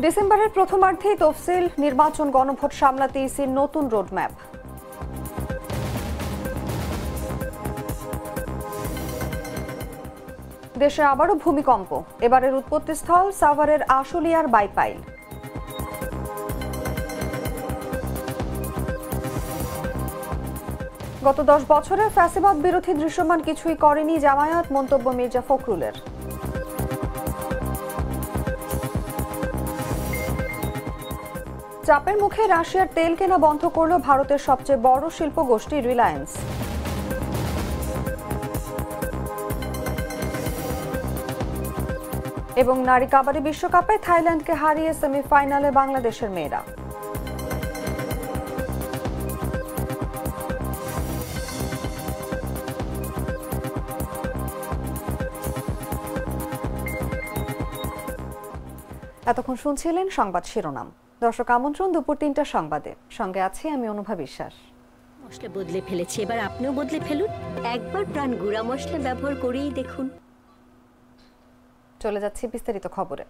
ডিসেম্বরের প্রথমার্ধেই তফসিল নির্বাচন গণভোট সামলাতে ইসির নতুন রোডম্যাপ। দেশে আবারও ভূমিকম্প, এবারের উৎপত্তিস্থল সাভারের আশুলিয়ার বাইপাইল। গত 10 বছরে ফ্যাসিবাদ বিরোধী দৃশ্যমান কিছুই করেনি জামায়াত, মন্তব্য মির্জা ফখরুলের। চাপের মুখে রাশিয়ার তেল কেনা বন্ধ করল ভারতের সবচেয়ে বড় শিল্প গোষ্ঠী রিলায়েন্স। এবং নারী কাবাডি বিশ্বকাপে থাইল্যান্ডকে হারিয়ে সেমিফাইনালে বাংলাদেশের মেয়েরা। এতক্ষণ শুনছিলেন সংবাদ শিরোনাম। দর্শক আমন্ত্রণ দুপুর 3টার সংবাদে, সঙ্গে আছি আমি অনুভা বিশ্বাস। মশলা বদলে ফেলেছি, এবার আপনিও বদলে ফেলুন। একবার প্রাণ গুঁড়া মশলা ব্যবহার করেই দেখুন। চলে যাচ্ছি বিস্তারিত খবরে।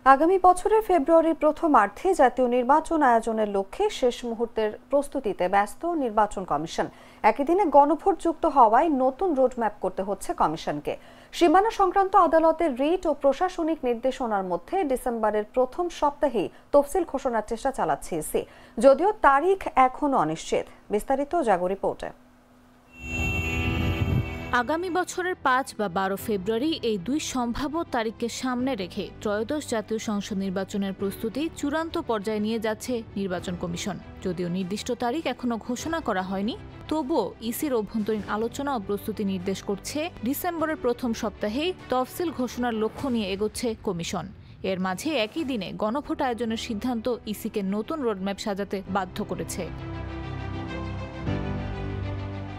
আগামী বছরের ফেব্রুয়ারির প্রথমার্ধে জাতীয় নির্বাচন আয়োজনের লক্ষ্যে শেষ মুহূর্তের প্রস্তুতিতে ব্যস্ত নির্বাচন কমিশন। একই দিনে গণভোট যুক্ত হওয়ায় নতুন রোডম্যাপ করতে হচ্ছে কমিশনকে। সীমানা সংক্রান্ত আদালতের রিট ও প্রশাসনিক নির্দেশনার মধ্যে ডিসেম্বরের প্রথম সপ্তাহেই তফসিল ঘোষণার চেষ্টা চালাচ্ছে ইসি, যদিও তারিখ এখনো অনিশ্চিত। বিস্তারিত জাগো রিপোর্টে। আগামী বছরের 5 বা 12 ফেব্রুয়ারি এই দুই সম্ভাব্য তারিখকে সামনে রেখে ত্রয়োদশ জাতীয় সংসদ নির্বাচনের প্রস্তুতি চূড়ান্ত পর্যায়ে নিয়ে যাচ্ছে নির্বাচন কমিশন। যদিও নির্দিষ্ট তারিখ এখনো ঘোষণা করা হয়নি, তবুও ইসির অভ্যন্তরীণ আলোচনা ও প্রস্তুতি নির্দেশ করছে ডিসেম্বরের প্রথম সপ্তাহেই তফসিল ঘোষণার লক্ষ্য নিয়ে এগোচ্ছে কমিশন। এর মাঝে একই দিনে গণভোট আয়োজনের সিদ্ধান্ত ইসিকে নতুন রোডম্যাপ সাজাতে বাধ্য করেছে।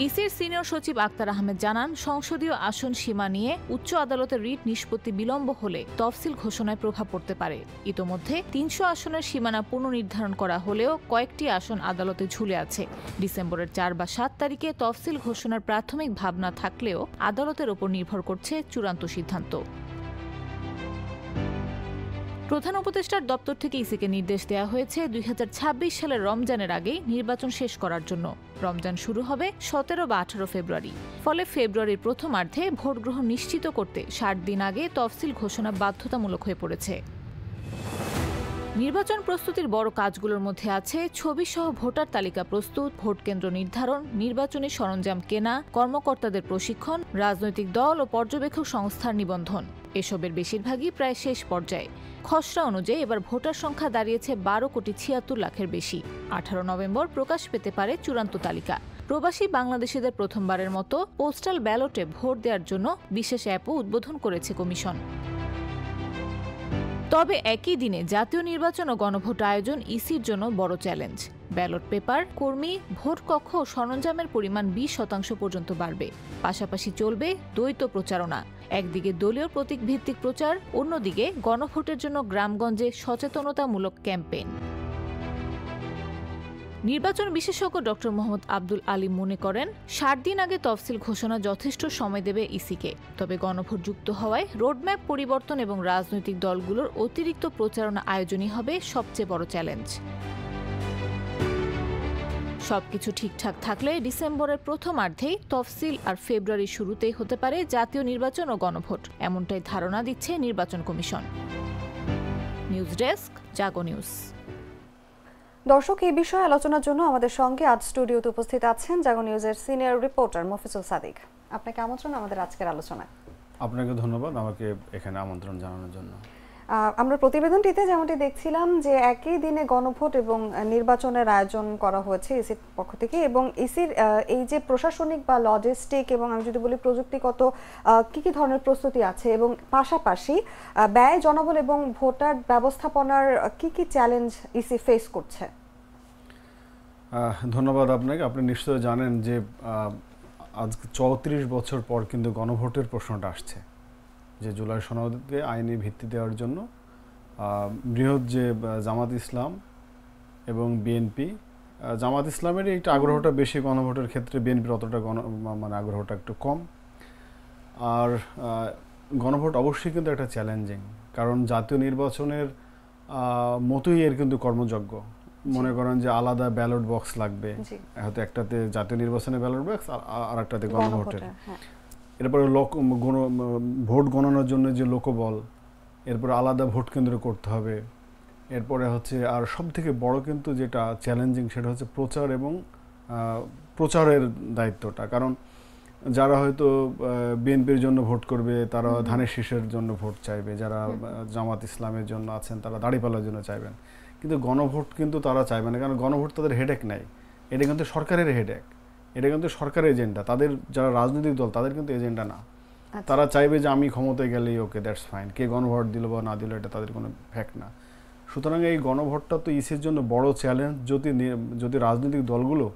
ইসির সিনিয়র সচিব আক্তার আহমেদ জানান, সংসদীয় আসন সীমা নিয়ে উচ্চ আদালতের রিট নিষ্পত্তি বিলম্ব হলে তফসিল ঘোষণায় প্রভাব পড়তে পারে। ইতোমধ্যে 300 আসনের সীমানা পুনর্নির্ধারণ করা হলেও কয়েকটি আসন আদালতে ঝুলে আছে। ডিসেম্বরের 4 বা 7 তারিখে তফসিল ঘোষণার প্রাথমিক ভাবনা থাকলেও আদালতের ওপর নির্ভর করছে চূড়ান্ত সিদ্ধান্ত। প্রধান উপদেষ্টার দপ্তর থেকে ইসিকে নির্দেশ দেওয়া হয়েছে 2026 সালের রমজানের আগেই নির্বাচন শেষ করার জন্য। রমজান শুরু হবে 17 বা 18 ফেব্রুয়ারি। ফলে ফেব্রুয়ারির প্রথমার্ধে ভোট গ্রহণ নিশ্চিত করতে 60 দিন আগে তফসিল ঘোষণা বাধ্যতামূলক হয়ে পড়েছে। নির্বাচন প্রস্তুতির বড় কাজগুলোর মধ্যে আছে ছবিসহ ভোটার তালিকা প্রস্তুত, ভোট কেন্দ্র নির্ধারণ, নির্বাচনী সরঞ্জাম কেনা, কর্মকর্তাদের প্রশিক্ষণ, রাজনৈতিক দল ও পর্যবেক্ষক সংস্থার নিবন্ধন। এসবের বেশিরভাগই প্রায় শেষ পর্যায়ে। খসড়া অনুযায়ী এবার ভোটার সংখ্যা দাঁড়িয়েছে 12,76,00,000-এর বেশি। 18 নভেম্বর প্রকাশ পেতে পারে চূড়ান্ত তালিকা। প্রবাসী বাংলাদেশিদের প্রথমবারের মতো পোস্টাল ব্যালটে ভোট দেওয়ার জন্য বিশেষ অ্যাপও উদ্বোধন করেছে কমিশন। তবে একই দিনে জাতীয় নির্বাচন ও গণভোট আয়োজন ইসির জন্য বড় চ্যালেঞ্জ। ব্যালট পেপার, কর্মী, ভোট কক্ষ ও সরঞ্জামের পরিমাণ 20% পর্যন্ত বাড়বে। পাশাপাশি চলবে দ্বৈত প্রচারণা। একদিকে দলীয় প্রতীক ভিত্তিক প্রচার, অন্যদিকে গণভোটের জন্য গ্রামগঞ্জে সচেতনতামূলক ক্যাম্পেইন। নির্বাচন বিশেষজ্ঞ ডক্টর মোহাম্মদ আব্দুল আলিম মনে করেন, 60 দিন আগে তফসিল ঘোষণা যথেষ্ট সময় দেবে ইসিকে। তবে গণভোট যুক্ত হওয়ায় রোডম্যাপ পরিবর্তন এবং রাজনৈতিক দলগুলোর অতিরিক্ত প্রচারণা আয়োজনই হবে সবচেয়ে বড় চ্যালেঞ্জ। সবকিছু ঠিকঠাক থাকলে ডিসেম্বরের প্রথমার্ধেই তফসিল আর ফেব্রুয়ারির শুরুতেই হতে পারে জাতীয় নির্বাচন ও গণভোট, এমনটাই ধারণা দিচ্ছে নির্বাচন কমিশন। নিউজ ডেস্ক, জাগো নিউজ। দর্শক, এই বিষয়ে আলোচনার জন্য আমাদের সঙ্গে আজ স্টুডিওতে উপস্থিত আছেন জাগো নিউজের সিনিয়র রিপোর্টার মফিজুল সাদিক। আপনাকে আমন্ত্রণ আমাদের আজকের আলোচনায়। আপনাকে ধন্যবাদ আমাকে এখানে আমন্ত্রণ জানানোর জন্য। আমরা প্রতিবেদনটিতে যেমনটি দেখছিলাম যে একই দিনে গণভোট এবং নির্বাচনের আয়োজন করা হয়েছে ইসির পক্ষ থেকে, এবং ইসির এই যে প্রশাসনিক বা লজিস্টিক এবং আমি যদি বলি প্রযুক্তিগত কি ধরনের প্রস্তুতি আছে, এবং পাশাপাশি ব্যয়, জনবল এবং ভোটার ব্যবস্থাপনার কি চ্যালেঞ্জ ইসি ফেস করছে। ধন্যবাদ আপনাকে। আপনি নিশ্চয়ই জানেন যে আজ 34 বছর পর কিন্তু গণভোটের প্রশ্নটা আসছে, যে জুলাই সনদকে আইনি ভিত্তি দেওয়ার জন্য বৃহৎ যে জামাত ইসলাম এবং বিএনপি, জামাত ইসলামের একটা আগ্রহটা বেশি গণভোটের ক্ষেত্রে, বিএনপির অতটা আগ্রহটা একটু কম। আর গণভোট অবশ্যই কিন্তু একটা চ্যালেঞ্জিং, কারণ জাতীয় নির্বাচনের মতোই এর কিন্তু কর্মযজ্ঞ। মনে করেন যে আলাদা ব্যালট বক্স লাগবে, হয়তো একটাতে জাতীয় নির্বাচনের ব্যালট বক্স আর একটাতে গণভোটের। এরপরে ভোট গণনার জন্য যে লোকবল, এরপরে আলাদা ভোট কেন্দ্র করতে হবে। এরপরে হচ্ছে আর সব থেকে বড় কিন্তু যেটা চ্যালেঞ্জিং সেটা হচ্ছে প্রচার এবং প্রচারের দায়িত্বটা। কারণ যারা হয়তো বিএনপির জন্য ভোট করবে তারা ধানের শীষের জন্য ভোট চাইবে, যারা জামাত ইসলামের জন্য আছেন তারা দাঁড়িপাল্লার জন্য চাইবেন, কিন্তু গণভোট কিন্তু তারা চাইবে না। কারণ গণভোট তাদের হেডেক নাই, এটা কিন্তু সরকারের হেডেক, এটা কিন্তু সরকারের এজেন্ডা। তাদের যারা রাজনৈতিক দল তাদের কিন্তু এজেন্ডা না। তারা চাইবে যে আমি ক্ষমতায় গেলেই ওকে, দ্যাটস ফাইন, কে গণভোট দিল বা না দিল এটা তাদের কোনো ফ্যাক্ট না। সুতরাং এই গণভোটটা তো ইসির জন্য বড় চ্যালেঞ্জ। যদি রাজনৈতিক দলগুলো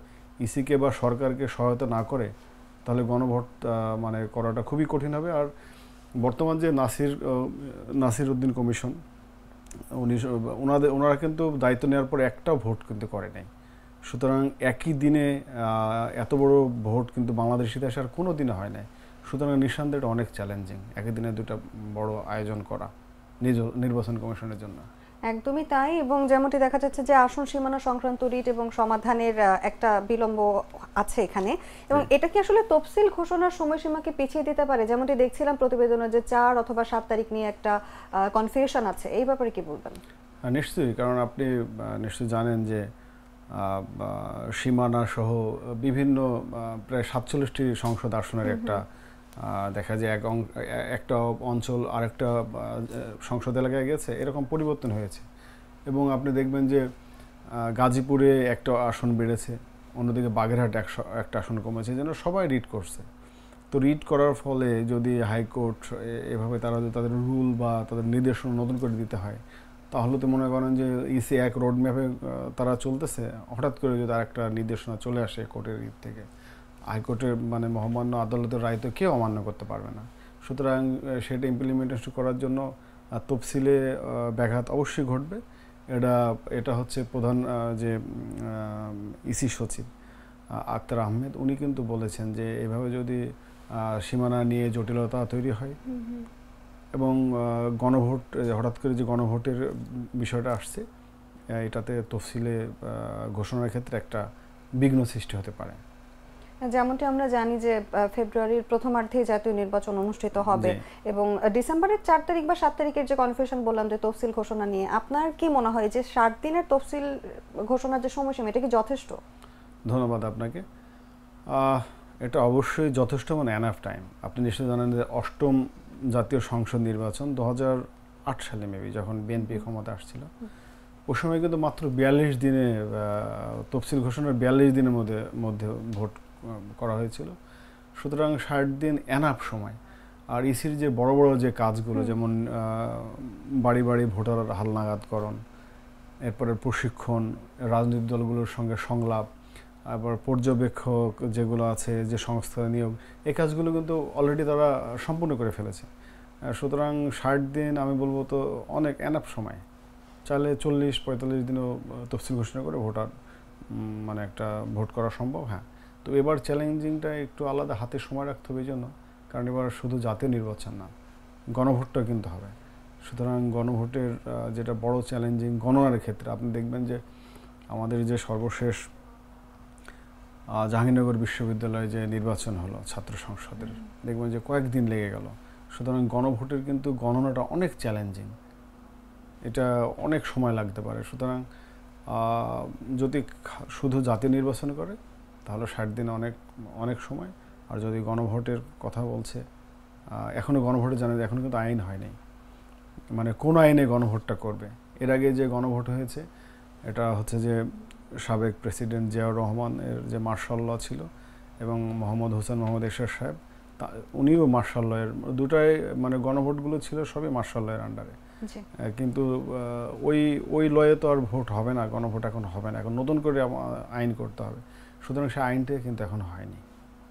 ইসিকে বা সরকারকে সহায়তা না করে তাহলে গণভোট মানে করাটা খুবই কঠিন হবে। আর বর্তমান যে নাসির উদ্দিন কমিশন, ওনারা কিন্তু দায়িত্ব নেওয়ার পরে একটাও ভোট কিন্তু করে নাই। সুতরাং একই দিনে এত বড় ভোট কিন্তু বাংলাদেশ ইতিহাসে আর কোনো দিনে হয় নাই। সুতরাং নিঃসন্দেহে এটা অনেক চ্যালেঞ্জিং একই দিনে দুটা বড় আয়োজন করা নির্বাচন কমিশনের জন্য। একদমই তাই। এবং যেমনটি দেখা যাচ্ছে যে আসন সীমানা সংক্রান্ত রিট এবং সমাধানের একটা বিলম্ব আছে এখানে, এবং এটা কি আসলে তফসিল ঘোষণার সময়সীমাকে পিছিয়ে দিতে পারে? যেমনটি দেখছিলাম প্রতিবেদনে যে 4 অথবা 7 তারিখ নিয়ে একটা কনফিউশন আছে, এই ব্যাপারে কি বলবেন? নিশ্চয়ই, কারণ আপনি নিশ্চয়ই জানেন যে সীমানা সহ বিভিন্ন প্রায় 47টি সংসদ আসনের একটা দেখা যায় একটা অঞ্চল আরেকটা সংসদ এলাকায় গেছে, এরকম পরিবর্তন হয়েছে। এবং আপনি দেখবেন যে গাজীপুরে একটা আসন বেড়েছে, অন্যদিকে বাগেরহাট একটা আসন কমেছে, যেন সবাই রিট করছে। তো রিট করার ফলে যদি হাইকোর্ট এভাবে তারা যদি তাদের রুল বা তাদের নির্দেশনা নতুন করে দিতে হয়, তাহলে তো মনে করেন যে ইসি এক রোড ম্যাপে তারা চলতেছে, হঠাৎ করে যদি আরেকটা নির্দেশনা চলে আসে কোর্টের রিট থেকে, হাইকোর্টের মানে মহামান্য আদালতের রায় তো কেউ অমান্য করতে পারবে না। সুতরাং সেটা ইমপ্লিমেন্টেশন করার জন্য তফসিলে ব্যাঘাত অবশ্যই ঘটবে। এটা হচ্ছে প্রধান যে ইসি সচিব আক্তার আহমেদ, উনি কিন্তু বলেছেন যে এভাবে যদি সীমানা নিয়ে জটিলতা তৈরি হয় এবং গণভোট হঠাৎ করে যে গণভোটের বিষয়টা আসছে, এটাতে তফসিলে ঘোষণার ক্ষেত্রে একটা বিঘ্ন সৃষ্টি হতে পারে। যেমনটি আমরা জানি যে ফেব্রুয়ারির প্রথমার্ধে জাতীয় নির্বাচন অনুষ্ঠিত হবে এবং ডিসেম্বরের 4 তারিখ বা 7 তারিখের যে কনফিউশন বললাম যে তফসিল ঘোষণা নিয়ে, আপনার কি মনে হয় যে 60 দিনের তফসিল ঘোষণার যে সময়সীমা এটা কি যথেষ্ট? ধন্যবাদ আপনাকে। এটা অবশ্যই যথেষ্ট, মানে এনাফ টাইম। আপনি নিশ্চয়ই জানেন যে 8ম জাতীয় সংসদ নির্বাচন 2008 সালে মেবি যখন বিএনপি ক্ষমতা আসছিল, ওই সময় কিন্তু মাত্র 42 দিনে তফসিল ঘোষণার 42 দিনের মধ্যে ভোট করা হয়েছিল। সুতরাং 60 দিন এনাফ সময়। আর ইসির যে বড় বড় যে কাজগুলো, যেমন বাড়ি বাড়ি ভোটার হালনাগাদকরণ, এরপরে প্রশিক্ষণ, রাজনৈতিক দলগুলোর সঙ্গে সংলাপ, আবার পর্যবেক্ষক যেগুলো আছে, যে সংস্থা নিয়োগ, এই কাজগুলো কিন্তু অলরেডি তারা সম্পূর্ণ করে ফেলেছে। সুতরাং 60 দিন আমি বলবো তো অনেক এনাফ সময়। চাইলে 40-45 দিনও তফসিল ঘোষণা করে ভোটার মানে একটা ভোট করা সম্ভব। হ্যাঁ, তো এবার চ্যালেঞ্জিংটা একটু আলাদা, হাতে সময় রাখতে হবে এই জন্য, কারণ এবার শুধু জাতীয় নির্বাচন না, গণভোটটা কিন্তু হবে। সুতরাং গণভোটের যেটা বড় চ্যালেঞ্জিং গণনার ক্ষেত্রে, আপনি দেখবেন যে আমাদের যে সর্বশেষ জাহাঙ্গীরনগর বিশ্ববিদ্যালয়ে যে নির্বাচন হলো ছাত্র সংসদের, দেখবেন যে কয়েকদিন লেগে গেল। সুতরাং গণভোটের কিন্তু গণনাটা অনেক চ্যালেঞ্জিং, এটা অনেক সময় লাগতে পারে। সুতরাং যদি শুধু জাতীয় নির্বাচন করে তাহলে 60 দিন অনেক সময়। আর যদি গণভোটের কথা বলছে, এখনও গণভোটে জানা যায় এখনও কিন্তু আইন হয়নি, মানে কোন আইনে গণভোটটা করবে। এর আগে যে গণভোট হয়েছে এটা হচ্ছে যে সাবেক প্রেসিডেন্ট জিয়াউর রহমানের যে মার্শাল ল ছিল এবং মোহাম্মদ হোসেন মোহাম্মদ এরশাদ সাহেব, উনিও মার্শাল লয়ের, দুটাই মানে গণভোটগুলো ছিল সবই মার্শাল লয়ের আন্ডারে। কিন্তু ওই লয়ে তো আর ভোট হবে না, গণভোট এখন হবে না, এখন নতুন করে আইন করতে হবে। সুতরাং সেই আইনটা কিন্তু এখন হয়নি,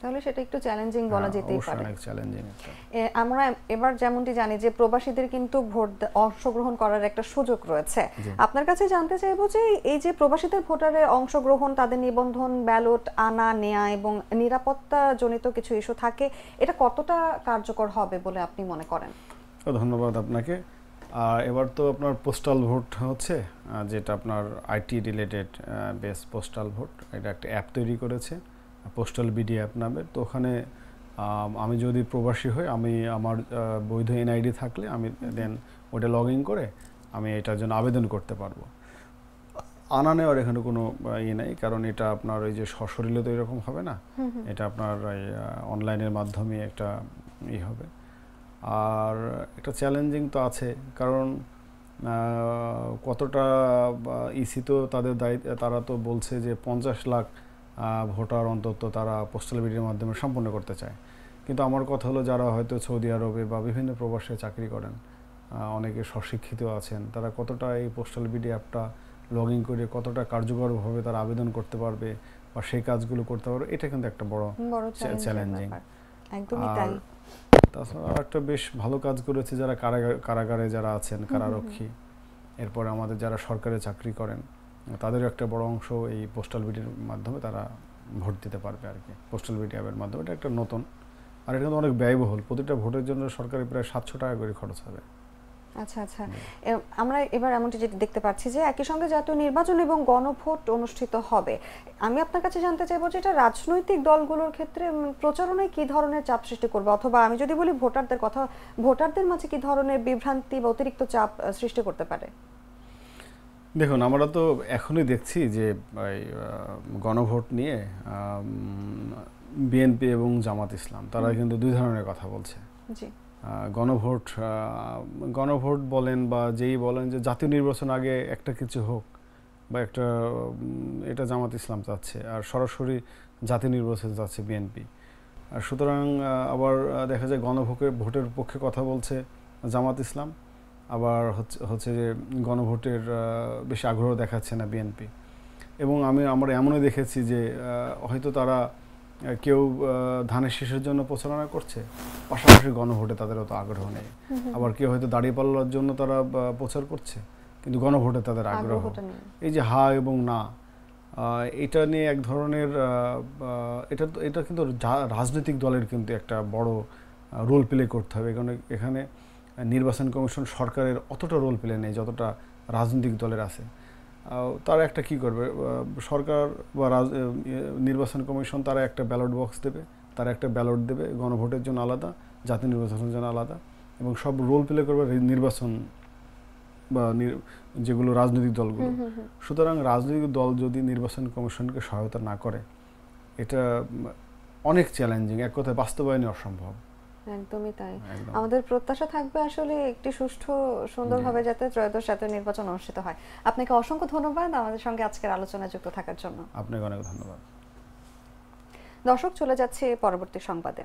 তাহলে সেটা একটু চ্যালেঞ্জিং বলা যেতেই পারে। অনেক চ্যালেঞ্জিং। আমরা এবার যেমনটি জানি যে প্রবাসীদের কিন্তু ভোট অংশগ্রহণ করার একটা সুযোগ রয়েছে। আপনার কাছে জানতে চাইবো যে এই যে প্রবাসীদের ভোটারের অংশগ্রহণ, তাদের নিবন্ধন, ব্যালট আনা নেয়া এবং নিরাপত্তা জনিত কিছু ইস্যু থাকে, এটা কতটা কার্যকর হবে বলে আপনি মনে করেন? ধন্যবাদ আপনাকে। আর এবার তো আপনার পোস্টাল ভোট হচ্ছে, যেটা আপনার IT related base postal vote. এটা একটা অ্যাপ তৈরি করেছে পোস্টাল বিডি অ্যাপ নামের। তো ওখানে আমি যদি প্রবাসী হই, আমি আমার বৈধ এনআইডি থাকলে আমি দেন ওটা লগ ইন করে আমি এটার জন্য আবেদন করতে পারবো। আনা নেওয়ার এখানে কোনো ইয়ে নেই, কারণ এটা আপনার ওই যে সশরীরে তো এরকম হবে না, এটা আপনার অনলাইনের মাধ্যমে একটা হবে। আর একটা চ্যালেঞ্জিং তো আছে, কারণ কতটা ইসি তো তাদের দায়িত্ব, তারা তো বলছে যে 50 লাখ ভোটার অন্তত তারা পোস্টাল বিডির মাধ্যমে সম্পন্ন করতে চায়। কিন্তু আমার কথা হলো, যারা হয়তো সৌদি আরবে বা বিভিন্ন প্রবাসে চাকরি করেন, অনেকে স্বশিক্ষিত আছেন, তারা কতটা এই পোস্টাল বিডি অ্যাপটা লগ ইন করে কতটা কার্যকরভাবে তারা আবেদন করতে পারবে বা সেই কাজগুলো করতে পারবে, এটা কিন্তু একটা বড় চ্যালেঞ্জিং। একদমই তাই। তাছাড়া একটা বেশ ভালো কাজ করেছে যারা কারাগারে যারা আছেন, কারারক্ষী, এরপরে আমাদের যারা সরকারি চাকরি করেন, তাদেরও একটা বড় অংশ এই পোস্টাল বিডির মাধ্যমে তারা ভোট দিতে পারবে আর কি, পোস্টাল বিডি অ্যাপের মাধ্যমে। এটা একটা নতুন, আর এটা কিন্তু অনেক ব্যয়বহুল। প্রতিটা ভোটের জন্য সরকারি প্রায় 700 টাকা করে খরচ হবে। আচ্ছা আচ্ছা, আমরা এবার এমনটি যেটি দেখতে পাচ্ছি যে একই সঙ্গে জাতীয় নির্বাচন এবং গণভোট অনুষ্ঠিত হবে। আমি আপনার কাছে জানতে চাইবো যে এটা রাজনৈতিক দলগুলোর ক্ষেত্রে প্রচারণায় কি ধরনের চাপ সৃষ্টি করবে, অথবা আমি যদি বলি ভোটারদের কথা, ভোটারদের মাঝে কি ধরনের বিভ্রান্তি বা অতিরিক্ত চাপ সৃষ্টি করতে পারে? দেখুন, আমরা তো এখনই দেখছি যে গণভোট নিয়ে বিএনপি এবং জামাত ইসলাম তারা কিন্তু দুই ধরনের কথা বলছে। জি, গণভোট বলেন বা যেই বলেন যে জাতীয় নির্বাচন আগে একটা কিছু হোক বা একটা, এটা জামাত ইসলাম চাচ্ছে, আর সরাসরি জাতীয় নির্বাচন চাচ্ছে বিএনপি। আর সুতরাং আবার দেখা যায় গণভোটের পক্ষে কথা বলছে জামাত ইসলাম, আবার হচ্ছে যে গণভোটের বেশি আগ্রহ দেখাচ্ছে না বিএনপি। এবং আমরা এমনই দেখেছি যে হয়তো তারা কেউ ধানের শীষের জন্য প্রচারণা করছে, পাশাপাশি গণভোটে তাদের অত আগ্রহ নেই। আবার কেউ হয়তো দাঁড়িপাল্লার জন্য তারা প্রচার করছে, কিন্তু গণভোটে তাদের আগ্রহ। এই যে হা এবং না, এটা নিয়ে এক ধরনের এটা কিন্তু রাজনৈতিক দলের কিন্তু একটা বড় রোল প্লে করতে হবে। কারণ এখানে নির্বাচন কমিশন সরকারের অতটা রোল প্লে নেই যতটা রাজনৈতিক দলের আছে। তারা একটা কি করবে, সরকার বা নির্বাচন কমিশন তারা একটা ব্যালট বক্স দেবে, তারা একটা ব্যালট দেবে, গণভোটের জন্য আলাদা, জাতীয় নির্বাচনের জন্য আলাদা, এবং সব রোল প্লে করবে নির্বাচন বা যেগুলো রাজনৈতিক দলগুলো। সুতরাং রাজনৈতিক দল যদি নির্বাচন কমিশনকে সহায়তা না করে, এটা অনেক চ্যালেঞ্জিং, এক কথায় বাস্তবায়নই অসম্ভব। একদমই তাই। আমাদের প্রত্যাশা থাকবে আসলে একটি সুষ্ঠু সুন্দরভাবে যাতে ত্রয়োদশ জাতীয় নির্বাচন অনুষ্ঠিত হয়। আপনাকে অসংখ্য ধন্যবাদ আমাদের সঙ্গে আজকের আলোচনায় যুক্ত থাকার জন্য। আপনাকে অনেক ধন্যবাদ। দর্শক, চলে যাচ্ছে পরবর্তী সংবাদে।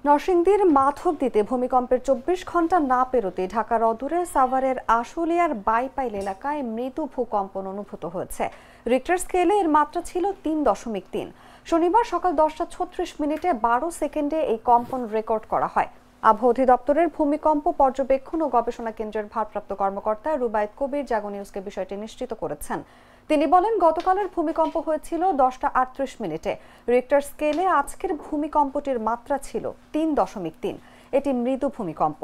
নরসিংদীর মাধবদীতে ভূমিকম্পের 24 ঘন্টা না পেরোতে ঢাকার অদূরে সাভারের আশুলিয়ার বাইপাইল এলাকায় মৃদু ভূকম্পন অনুভূত হয়েছে। রিক্টার স্কেলে এর মাত্রা ছিল 3.3। শনিবার সকাল 10:36 12 সেকেন্ডে এই কম্পন রেকর্ড করা হয়। আবহাওয়া অধিদপ্তরের ভূমিকম্প পর্যবেক্ষণ ও গবেষণা কেন্দ্রের ভারপ্রাপ্ত কর্মকর্তা রুবায়েত কবির জাগো নিউজকে বিষয়টি নিশ্চিত করেছেন। তিনি বলেন, গতকালের ভূমিকম্প হয়েছিল 10:38। রিক্টার স্কেলে আজকের ভূমিকম্পটির মাত্রা ছিল 3.3। এটি মৃদু ভূমিকম্প।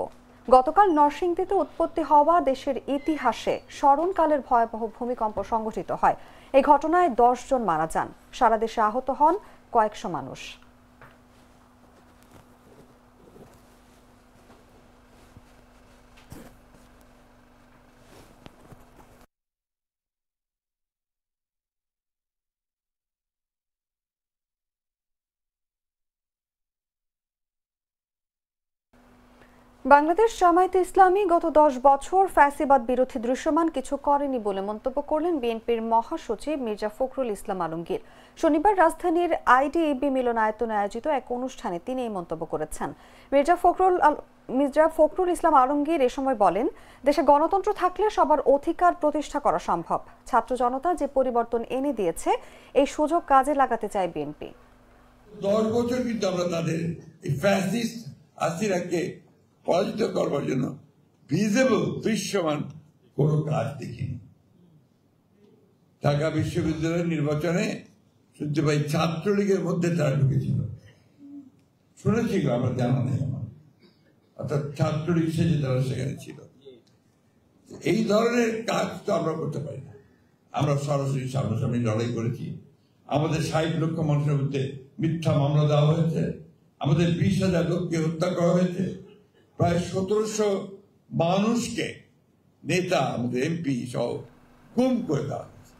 গতকাল নরসিংদীতে উৎপত্তি হওয়া দেশের ইতিহাসে স্মরণকালের ভয়াবহ ভূমিকম্প সংঘটিত হয়। এই ঘটনায় 10 জন মারা যান, সারা দেশে আহত হন কয়েকশো মানুষ। বাংলাদেশ জামায়াতে ইসলামী গত 10 বছর ফ্যাসিবাদ বিরোধী দৃশ্যমান কিছু করেনি বলে মন্তব্য করলেন বিএনপির মহাসচিব মির্জা ফখরুল ইসলাম আলমগীর। শনিবার রাজধানীর আইডিইবি মিলনায়তনে আয়োজিত এক অনুষ্ঠানে তিনি এই মন্তব্য করেছেন। মির্জা ফখরুল ইসলাম আলমগীর এ সময় বলেন, দেশে গণতন্ত্র থাকলে সবার অধিকার প্রতিষ্ঠা করা সম্ভব। ছাত্র জনতা যে পরিবর্তন এনে দিয়েছে, এই সুযোগ কাজে লাগাতে চায় বিএনপি। 10 বছর কিন্তু আমরা তাদের এই ফ্যাসিস্ট আসিরাকে পরাজিত করবার জন্য ভিজিবল দৃশ্যমান কোনো কাজ দেখিনি। ঢাকা বিশ্ববিদ্যালয়ের নির্বাচনে শুনতে পাই ছাত্রলীগের মধ্যে তারা ঢুকেছিল, শুনেছিল, আমরা জানা নেই আমার, অর্থাৎ ছাত্রলীগ সেজে তারা সেখানে ছিল। এই ধরনের কাজ তো আমরা করতে পারি না। আমরা সরাসরি সামনাসামনি লড়াই করেছি। আমাদের 60 লক্ষ মানুষের মধ্যে মিথ্যা মামলা দেওয়া হয়েছে, আমাদের 20,000 লোককে হত্যা করা হয়েছে, প্রায় 1700 মানুষকে নেতা আমাদের এমপি সহ গুম করে দেওয়া হয়েছে।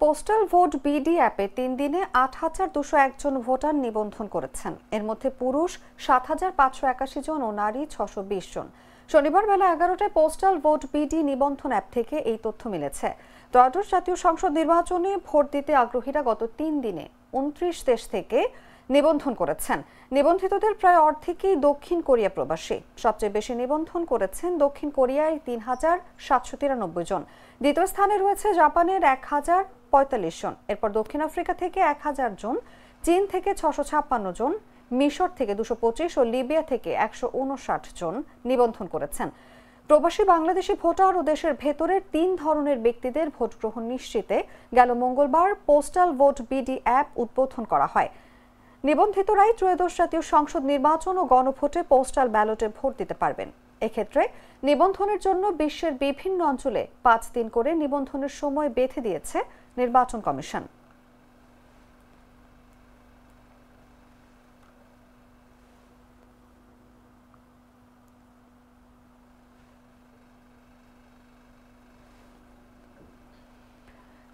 পোস্টাল ভোট বিডি অ্যাপে 3 দিনে 8,201 জন ভোটার নিবন্ধন করেছেন। এর মধ্যে পুরুষ 7,581 জন ও নারী 620 জন। শনিবার বেলা 11টায় পোস্টাল ভোট বিডি নিবন্ধন অ্যাপ থেকে এই তথ্য মিলেছে। ত্রয়োদশ জাতীয় সংসদ নির্বাচনে ভোট দিতে আগ্রহীরা গত 3 দিনে 29 দেশ থেকে নিবন্ধন করেছেন। নিবন্ধিতদের প্রায় অর্ধেকই দক্ষিণ কোরিয়া প্রবাসী। সবচেয়ে বেশি নিবন্ধন করেছেন দক্ষিণ কোরিয়ায় 3,793 জন। দ্বিতীয় স্থানে রয়েছে জাপানের 1,045 জন। এরপর দক্ষিণ আফ্রিকা থেকে 1,000 জন, চীন থেকে 656 জন, মিশর থেকে 225 ও লিবিয়া থেকে 159 জন নিবন্ধন করেছেন। প্রবাসী বাংলাদেশি ভোটার ও দেশের ভেতরের 3 ধরনের ব্যক্তিদের ভোট গ্রহণ নিশ্চিতে গেল মঙ্গলবার পোস্টাল ভোট বিডি অ্যাপ উদ্বোধন করা হয়। নিবন্ধিতরাই ত্রয়োদশ জাতীয় সংসদ নির্বাচন ও গণভোটে পোস্টাল ব্যালটে ভোট দিতে পারবেন। এক্ষেত্রে নিবন্ধনের জন্য বিশ্বের বিভিন্ন অঞ্চলে 5 দিন করে নিবন্ধনের সময় বেঁধে দিয়েছে নির্বাচন কমিশন।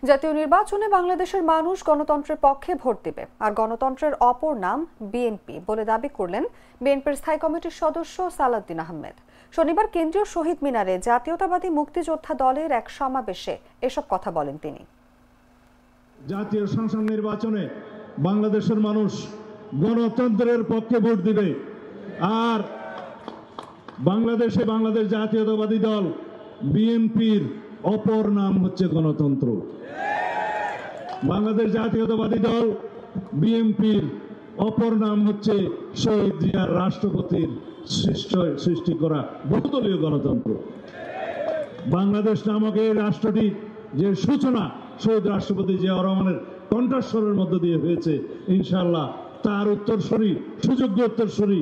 জাতীয় নির্বাচনে বাংলাদেশের মানুষ গণতন্ত্রের পক্ষে ভোট দেবে, আর গণতন্ত্রের অপর নাম বিএনপি বলে দাবি করলেন বিএনপির স্থায়ী কমিটির সদস্য সালাউদ্দিন আহমেদ। শনিবার কেন্দ্রীয় শহীদ মিনারে জাতীয়তাবাদী মুক্তিযোদ্ধা দলের এক সমাবেশে এসব কথা বলেন তিনি। জাতীয় সংসদ নির্বাচনে বাংলাদেশের মানুষ গণতন্ত্রের পক্ষে ভোট দিবে, আর বাংলাদেশ জাতীয়তাবাদী দল বিএনপির অপর নাম হচ্ছে গণতন্ত্র। বাংলাদেশ জাতীয়তাবাদী দল বিএনপির অপর নাম হচ্ছে শহীদ জিয়ার রাষ্ট্রপতির সৃষ্টি করা বহুদলীয় গণতন্ত্র। বাংলাদেশ নামক এই রাষ্ট্রটি যে সূচনা শহীদ রাষ্ট্রপতি জিয়াউর রহমানের কণ্ঠস্বরের মধ্য দিয়ে হয়েছে, ইনশাআল্লাহ তার উত্তরসূরি, সুযোগ্য উত্তরসূরি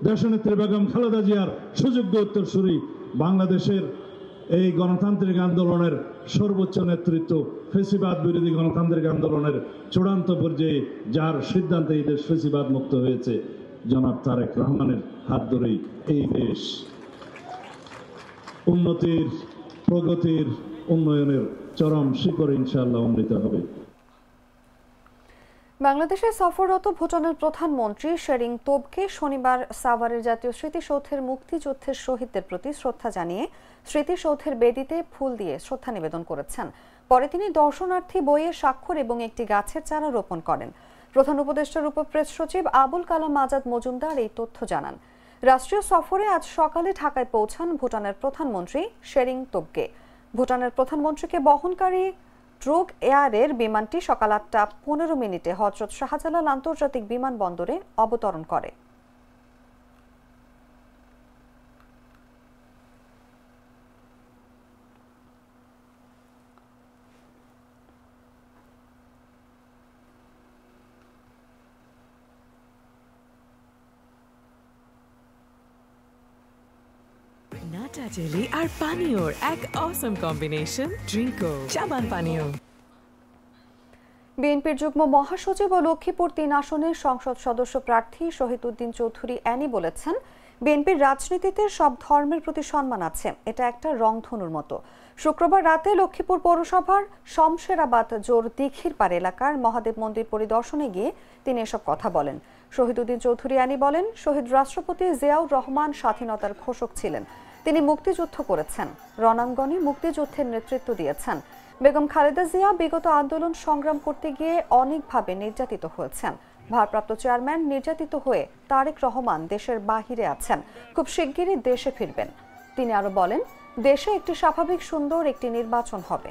দেশনেত্রী বেগম খালেদা জিয়ার সুযোগ্য উত্তরসূরি বাংলাদেশের এই গণতান্ত্রিক আন্দোলনের সর্বোচ্চ নেতৃত্ব, ফেসিবাদ বিরোধী গণতান্ত্রিক আন্দোলনের চূড়ান্ত পর্যায়ে যার সিদ্ধান্তে এই দেশ ফেসিবাদ মুক্ত হয়েছে, জনাব তারেক রহমানের হাত ধরেই এই দেশ উন্নতির, প্রগতির, উন্নয়নের চরম শিখরে ইনশাআল্লাহ উন্নীত হবে। বাংলাদেশে সফররত ভুটানের প্রধানমন্ত্রী শেরিং তোবগে শনিবার সাভারের জাতীয় স্মৃতিসৌধের মুক্তিযুদ্ধের শহীদদের প্রতি শ্রদ্ধা জানিয়ে স্মৃতিসৌধের বেদিতে ফুল দিয়ে শ্রদ্ধা নিবেদন করেছেন। পরে তিনি দর্শনার্থী বইয়ে স্বাক্ষর এবং একটি গাছের চারা রোপণ করেন। প্রধান উপদেষ্টার উপপ্রেস সচিব আবুল কালাম আজাদ মজুমদার এই তথ্য জানান। রাষ্ট্রীয় সফরে আজ সকালে ঢাকায় পৌঁছান ভুটানের প্রধানমন্ত্রী শেরিং তোবগে। ভুটানের প্রধানমন্ত্রীকে বহনকারী ড্রুগ এয়ারের বিমানটি সকাল 8:15 হযরত শাহজালাল আন্তর্জাতিক বিমানবন্দরে অবতরণ করে। নাটা জেলি আর পানীয়র এক অসম কম্বিনেশন, ড্রিঙ্কো চাবান পানীয়। বিএনপির যুগ্ম মহাসচিব ও লক্ষ্মীপুর 3 আসনের সংসদ সদস্য প্রার্থী শহীদউদ্দিন চৌধুরী অ্যানি বলেছেন, বিএনপির রাজনীতিতে সব ধর্মের প্রতি সম্মান আছে, এটা একটা রংধনুর মতো। শুক্রবার রাতে লক্ষ্মীপুর পৌরসভার শমশেরাবাদ জোর দিঘির পাড় এলাকার মহাদেব মন্দির পরিদর্শনে গিয়ে তিনি এসব কথা বলেন। শহীদউদ্দিন চৌধুরী অ্যানি বলেন, শহীদ রাষ্ট্রপতি জিয়াউর রহমান স্বাধীনতার ঘোষক ছিলেন। তিনি মুক্তিযুদ্ধ করেছেন, রণাঙ্গনে মুক্তিযুদ্ধের নেতৃত্ব দিয়েছেন। বেগম খালেদা জিয়া বিগত আন্দোলন সংগ্রাম করতে গিয়ে অনেকভাবে নির্যাতিত হয়েছেন। ভারপ্রাপ্ত চেয়ারম্যান নির্যাতিত হয়ে তারেক রহমান দেশের বাহিরে আছেন, খুব শিগগিরই দেশে ফিরবেন। তিনি আরো বলেন, দেশে একটি স্বাভাবিক সুন্দর একটি নির্বাচন হবে।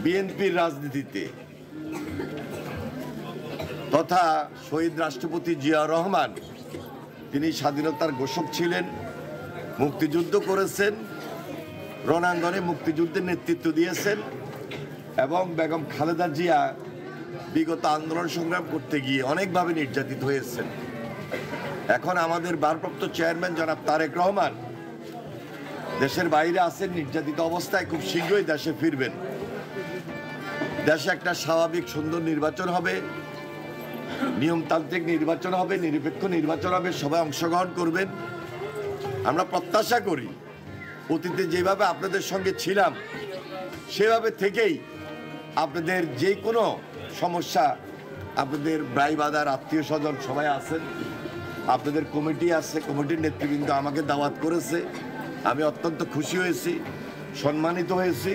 বিএনপির রাজনীতিতে তথা শহীদ রাষ্ট্রপতি জিয়াউর রহমান, তিনি স্বাধীনতার ঘোষক ছিলেন, মুক্তিযুদ্ধ করেছেন, রণাঙ্গনে মুক্তিযুদ্ধের নেতৃত্ব দিয়েছেন এবং বেগম খালেদা জিয়া বিগত আন্দোলন সংগ্রাম করতে গিয়ে অনেকভাবে নির্যাতিত হয়েছেন। এখন আমাদের ভারপ্রাপ্ত চেয়ারম্যান জনাব তারেক রহমান দেশের বাইরে আছেন, নির্যাতিত অবস্থায়, খুব শীঘ্রই দেশে ফিরবেন। দেশে একটা স্বাভাবিক সুন্দর নির্বাচন হবে, নিয়মতান্ত্রিক নির্বাচন হবে, নিরপেক্ষ নির্বাচন হবে, সবাই অংশগ্রহণ করবেন। আমরা প্রত্যাশা করি অতীতে যেভাবে আপনাদের সঙ্গে ছিলাম সেভাবে থেকেই আপনাদের যে কোনো সমস্যা, আপনাদের ভাই বাদার আত্মীয় স্বজন সবাই আছেন, আপনাদের কমিটি আছে, কমিটির নেতৃবৃন্দ আমাকে দাওয়াত করেছে, আমি অত্যন্ত খুশি হয়েছি, সম্মানিত হয়েছি।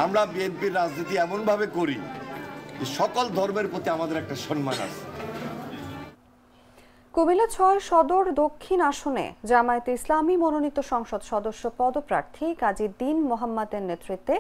আমরা বিএনপির রাজনীতি এমনভাবে করি যে সকল ধর্মের প্রতি আমাদের একটা সম্মান আছে। কুমিল্লা ৬ সদর দক্ষিণ আসনে জামায়াতে ইসলামী মনোনীত সংসদ সদস্য পদপ্রার্থী কাজী দ্বীন মোহাম্মদের নেতৃত্বে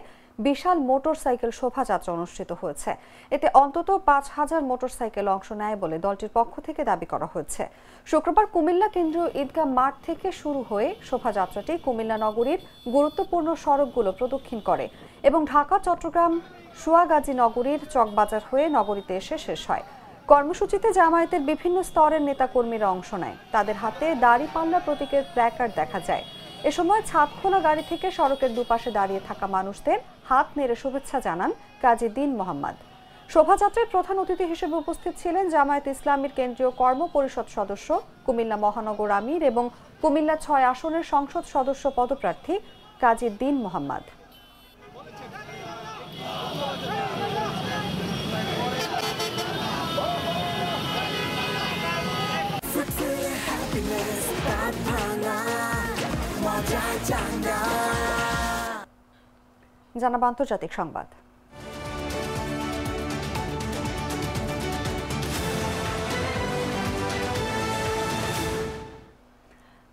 বিশাল মোটরসাইকেল শোভাযাত্রা অনুষ্ঠিত হয়েছে। এতে অন্তত ৫,০০০ মোটরসাইকেল অংশ নেয় বলে দলটির পক্ষ থেকে দাবি করা হয়েছে। শুক্রবার কুমিল্লা কেন্দ্রীয় ঈদগাহ মাঠ থেকে শুরু হয়ে শোভাযাত্রাটি কুমিল্লা নগরীর গুরুত্বপূর্ণ সড়কগুলো প্রদক্ষিণ করে এবং ঢাকা, চট্টগ্রাম, সুয়াগাজী নগরীর চকবাজার হয়ে নগরীতে এসে শেষ হয়। কর্মসূচিতে জামায়াতের বিভিন্ন স্তরের নেতাকর্মীরা অংশ নেয়। তাদের হাতে দাড়িপাল্লা প্রতীকের প্ল্যাকার্ড দেখা যায়। এ সময় ছাদখোলা গাড়ি থেকে সড়কের দুপাশে দাঁড়িয়ে থাকা মানুষদের হাত নেড়ে শুভেচ্ছা জানান কাজী দ্বীন মোহাম্মদ। শোভাযাত্রায় প্রধান অতিথি হিসেবে উপস্থিত ছিলেন জামায়াত ইসলামীর কেন্দ্রীয় কর্ম পরিষদ সদস্য, কুমিল্লা মহানগর আমির এবং কুমিল্লা ৬ আসনের সংসদ সদস্য পদপ্রার্থী কাজী দ্বীন মোহাম্মদ। জানাব আন্তর্জাতিক সংবাদ।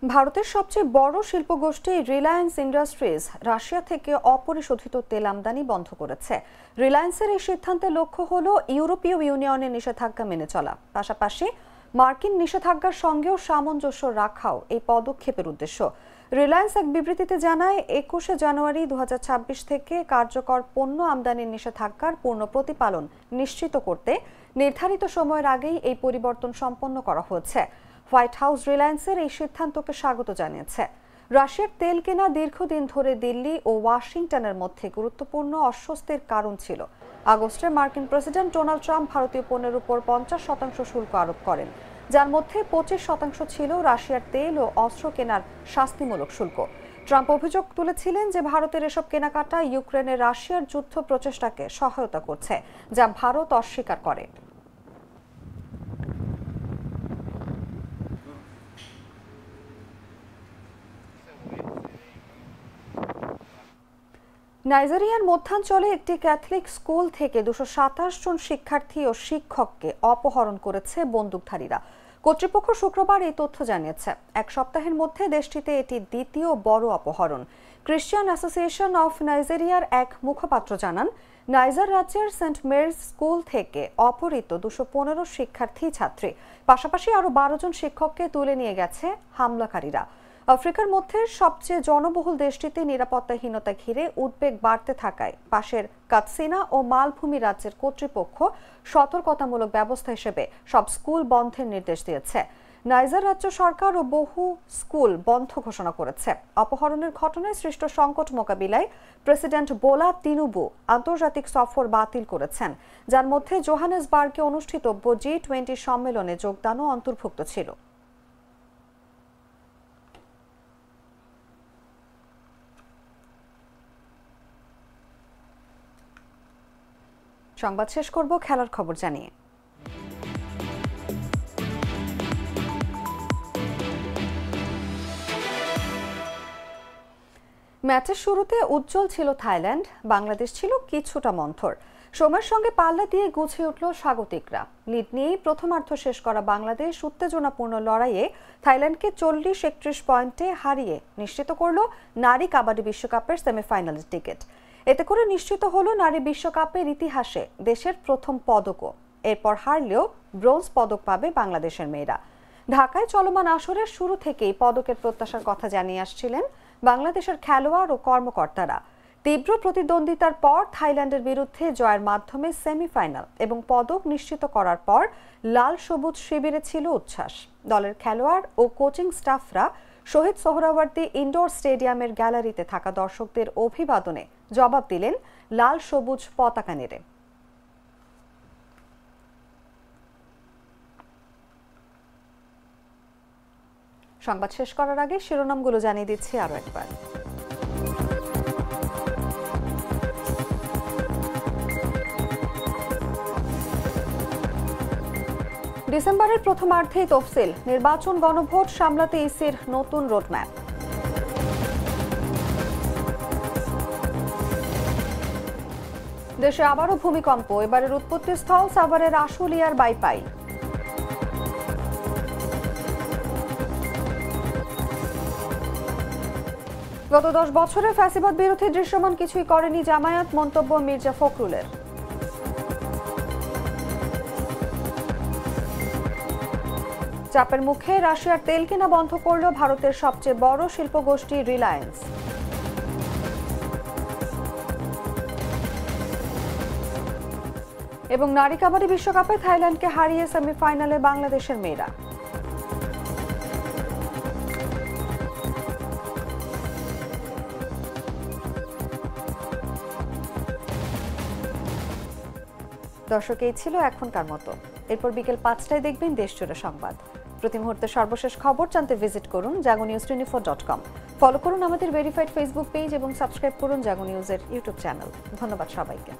ভারতের সবচেয়ে বড় শিল্পগোষ্ঠী রিলায়েন্স ইন্ডাস্ট্রিজ রাশিয়া থেকে অপরিশোধিত তেল আমদানি বন্ধ করেছে। রিলায়েন্সের এই সিদ্ধান্তের লক্ষ্য হল ইউরোপীয় ইউনিয়নের নিষেধাজ্ঞা মেনে চলা, পাশাপাশি মার্কিন নিষেধাজ্ঞার সঙ্গেও সামঞ্জস্য রাখাও এই পদক্ষেপের উদ্দেশ্য। রিলায়েন্স এক বিবৃতিতে জানায়, ২১শে জানুয়ারি ২০২৬ থেকে কার্যকর পণ্য আমদানির নিষেধাজ্ঞার পূর্ণ প্রতিপালন নিশ্চিত করতে নির্ধারিত সময়ের আগেই এই পরিবর্তন সম্পন্ন করা হয়েছে। হোয়াইট হাউস রিলায়েন্সের এই সিদ্ধান্তকে স্বাগত জানিয়েছে। রাশিয়ার তেল কেনা দীর্ঘদিন ধরে দিল্লি ও ওয়াশিংটনের মধ্যে গুরুত্বপূর্ণ অস্বস্তির কারণ ছিল। আগস্টে মার্কিন প্রেসিডেন্ট ডোনাল্ড ট্রাম্প ভারতীয় পণ্যের উপর ৫০% শুল্ক আরোপ করেন, যার মধ্যে ২৫% ছিল রাশিয়ার তেল ও অস্ত্র কেনার শাস্তিমূলক শুল্ক। ট্রাম্প অভিযোগ তুলেছিলেন যে ভারতের এসব কেনাকাটা ইউক্রেনে রাশিয়ার যুদ্ধ প্রচেষ্টাকে সহায়তা করছে, যা ভারত অস্বীকার করে। নাইজেরিয়ার মধ্যাঞ্চলে একটি ক্যাথলিক স্কুল থেকে ২২৭ জন শিক্ষার্থী ও শিক্ষককে অপহরণ করেছে বন্দুকধারীরা। কর্তৃপক্ষ শুক্রবার এই তথ্য জানিয়েছে। এক সপ্তাহের মধ্যে দেশটিতে এটি দ্বিতীয় বড় অপহরণ। ক্রিশ্চিয়ান অ্যাসোসিয়েশন অফ নাইজেরিয়ার এক মুখপাত্র জানান, নাইজার রাজ্যের সেন্ট মেরিস স্কুল থেকে অপহৃত ২১৫ শিক্ষার্থী ছাত্রী, পাশাপাশি আরও ১২ জন শিক্ষককে তুলে নিয়ে গেছে হামলাকারীরা। আফ্রিকার মধ্যে সবচেয়ে জনবহুল দেশটিতে নিরাপত্তাহীনতা ঘিরে উদ্বেগ বাড়তে থাকায় পাশের কাতসিনা ও মালভূমি রাজ্যের কর্তৃপক্ষ সতর্কতামূলক ব্যবস্থা হিসেবে সব স্কুল বন্ধের নির্দেশ দিয়েছে। নাইজার রাজ্য সরকার ও বহু স্কুল বন্ধ ঘোষণা করেছে। অপহরণের ঘটনায় সৃষ্ট সংকট মোকাবিলায় প্রেসিডেন্ট বোলা তিনুবু আন্তর্জাতিক সফর বাতিল করেছেন, যার মধ্যে জোহানেসবার্গে অনুষ্ঠিতব্য G20 সম্মেলনে যোগদানও অন্তর্ভুক্ত ছিল। সংবাদ শেষ করব খেলার খবর জানিয়ে। ম্যাচের শুরুতে উজ্জ্বল ছিল থাইল্যান্ড, বাংলাদেশ ছিল কিছুটা মন্থর। সময়ের সঙ্গে পাল্লা দিয়ে গুছিয়ে উঠল স্বাগতিকরা। লিড নিয়েই প্রথমার্ধ শেষ করা বাংলাদেশ উত্তেজনাপূর্ণ লড়াইয়ে থাইল্যান্ডকে 40-31 পয়েন্টে হারিয়ে নিশ্চিত করল নারী কাবাডি বিশ্বকাপের সেমিফাইনালের টিকিট। এতে করে নিশ্চিত হলো নারী বিশ্বকাপের ইতিহাসে দেশের প্রথম পদকও। এরপর হারলেও ব্রোঞ্জ পদক পাবে বাংলাদেশের মেয়েরা। ঢাকায় চলমান আসরের শুরু থেকেই পদকের প্রত্যাশার কথা জানিয়ে আসছিলেন বাংলাদেশের খেলোয়াড় ও কর্মকর্তারা। তীব্র প্রতিদ্বন্দ্বিতার পর থাইল্যান্ডের বিরুদ্ধে জয়ের মাধ্যমে সেমিফাইনাল এবং পদক নিশ্চিত করার পর লাল সবুজ শিবিরে ছিল উচ্ছ্বাস। দলের খেলোয়াড় ও কোচিং স্টাফরা শহীদ সোহরাওয়ার্দী ইনডোর স্টেডিয়ামের গ্যালারিতে থাকা দর্শকদের অভিবাদনে জবাব দিলেন লাল সবুজ পতাকা নেড়ে। সংবাদ শেষ করার আগে শিরোনামগুলো জানিয়ে দিচ্ছি আরো একবার। ডিসেম্বরের প্রথমার্ধেই তফসিল, নির্বাচন গণভোট সামলাতে ইসির নতুন রোডম্যাপ। দেশে আবারও ভূমিকম্প, এবারের উৎপত্তিস্থল সাভারের আশুলিয়ার বাইপাই। গত 10 বছরে ফ্যাসিবাদ বিরোধী দৃশ্যমান কিছুই করেনি জামায়াত, মন্তব্য মির্জা ফখরুলের। চাপের মুখে রাশিয়ার তেল কেনা বন্ধ করল ভারতের সবচেয়ে বড় শিল্পগোষ্ঠী রিলায়েন্স। এবং নারী কাবাডি বিশ্বকাপে থাইল্যান্ডকে হারিয়ে সেমিফাইনালে বাংলাদেশের মেয়েরা। দর্শক, এই ছিল এখনকার মতো। এরপর বিকেল 5টায় দেখবেন দেশজুড়ে সংবাদ। প্রতি মুহূর্তে সর্বশেষ খবর জানতে ভিজিট করুন jagonews24.com। ফলো করুন আমাদের ভেরিফাইড ফেসবুক পেজ এবং সাবস্ক্রাইব করুন জাগো নিউজের ইউটিউব চ্যানেল। ধন্যবাদ সবাইকে।